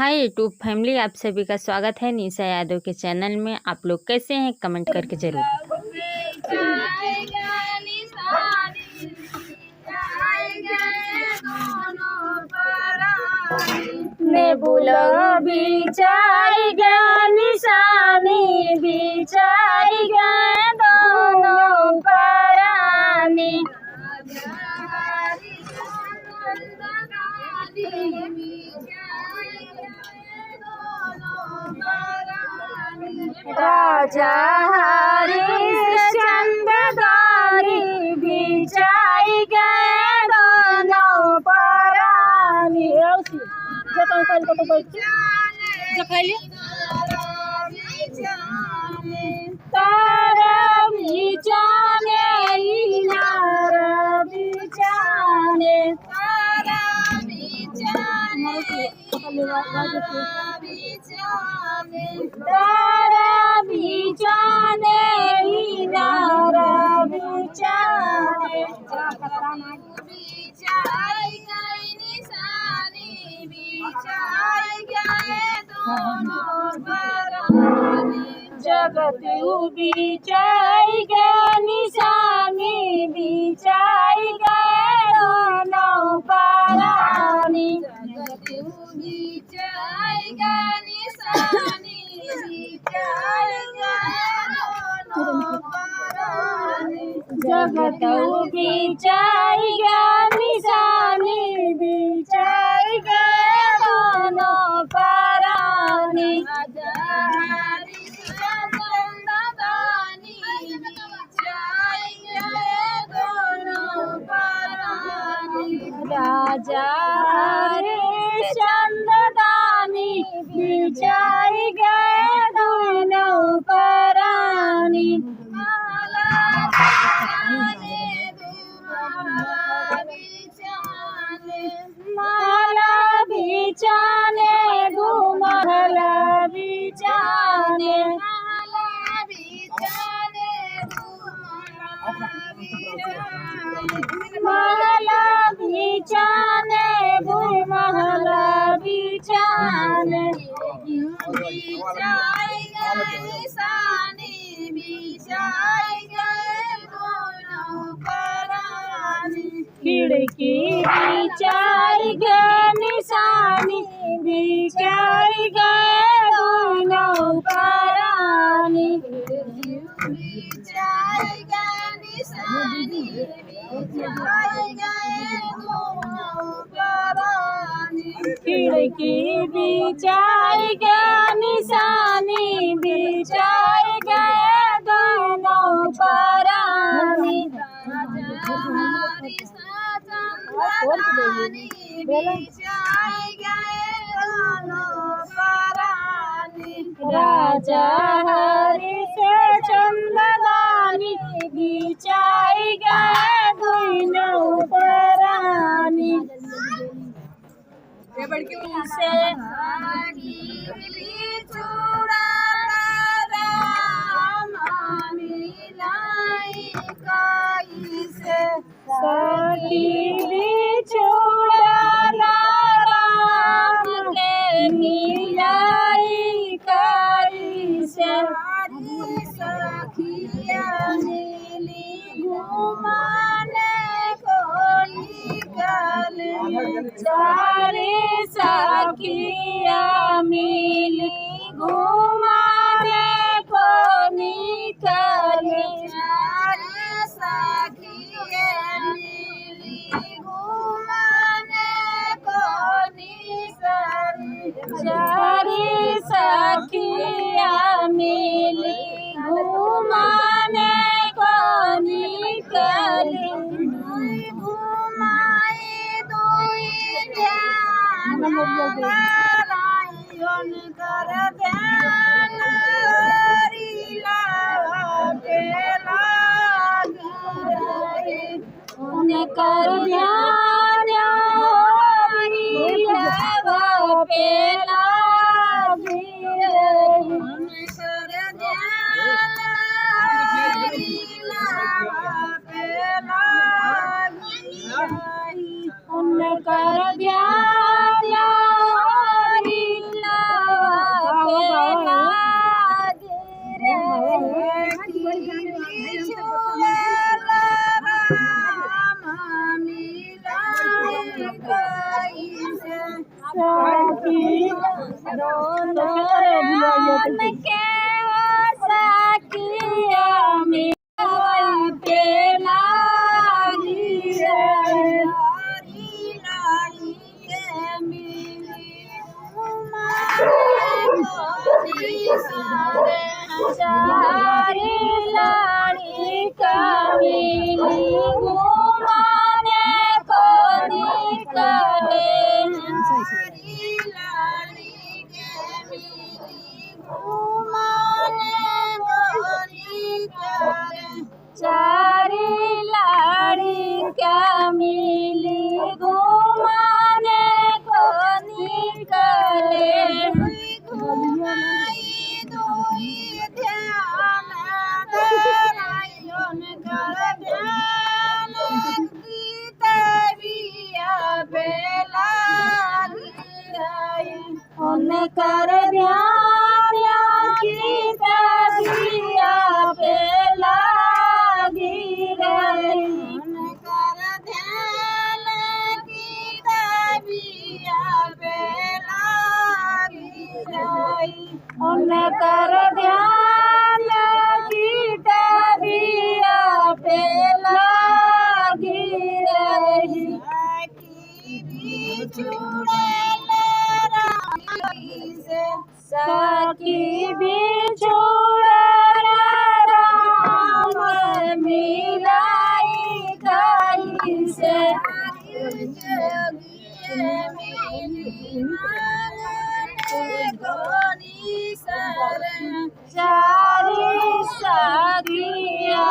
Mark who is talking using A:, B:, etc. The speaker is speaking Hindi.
A: हाय यूट्यूब फैमिली, आप सभी का स्वागत है निशा यादव के चैनल में। आप लोग कैसे हैं कमेंट करके जरूर
B: बिछाई गया निशानी बिछाई गए दोनों परानी राजा हरिश्चंद्रदारी बिछाई गए दोनों परानी। तारा बिछाने इनारा बिछाने तारा बिछाने तारा बिछाने इनारा बिछाने बिछाई गई निशानी बिछाई गए दोनों परानी। जगत बिछाई गए निशानी बिछाई गए दोनों परानी। जगत बिछाई गए निशानी बिछाई गए दोनों परानी। जगत बिछाई गए निशानी बिछाई गए दोनों परानी। राजा हरिश्चंद्रदानी बिछाई गए दोनों परानी। माला बिछाने घुमहला बिछाने माला बिछाने घुमहला बिछाने बिछाई गए निशानी बिछाई गए दोनों परानी। खिड़की बिछाई गए निशानी बिछाई गए दोनों परानी। बिछाई गए निशानी बिछाई गए दोनों परानी। खिड़की बिछाई गए निशानी बिछाई गए दोनों परानी। राजा हरिश्चंद्रदानी बिछाई गए दोनों परानी। से सखी बिछुड़ा राम के मिलाई कई से। सखिया मिली घुमाने को निकले सारी सखिया मिली घुमाने को निकले सारी सखिया मिली घुमाने को निकली। घुमाई दुई ध्यान कर ध्यान कर ध्यान पेला कर ध्यान दोनों के हो सखिया मिलाई पे लागी रे लाड़ी के मिली चारी लाड़ी का मिली घुमाने को निकले चारी लाड़ी के मिली घुमाने को निकले चारी लाड़ी का मिली घुमाने को निकले घुमाई दोई ध्यान धरायन कर ध्यान गीता बिया बेला कर ध्यान गीता बिया बेला कर ध्यान गीता बिया बेला कर ध्यान गीता बिया बेला सखी बिछुड़ राम मिलाई गई से चारी सखिया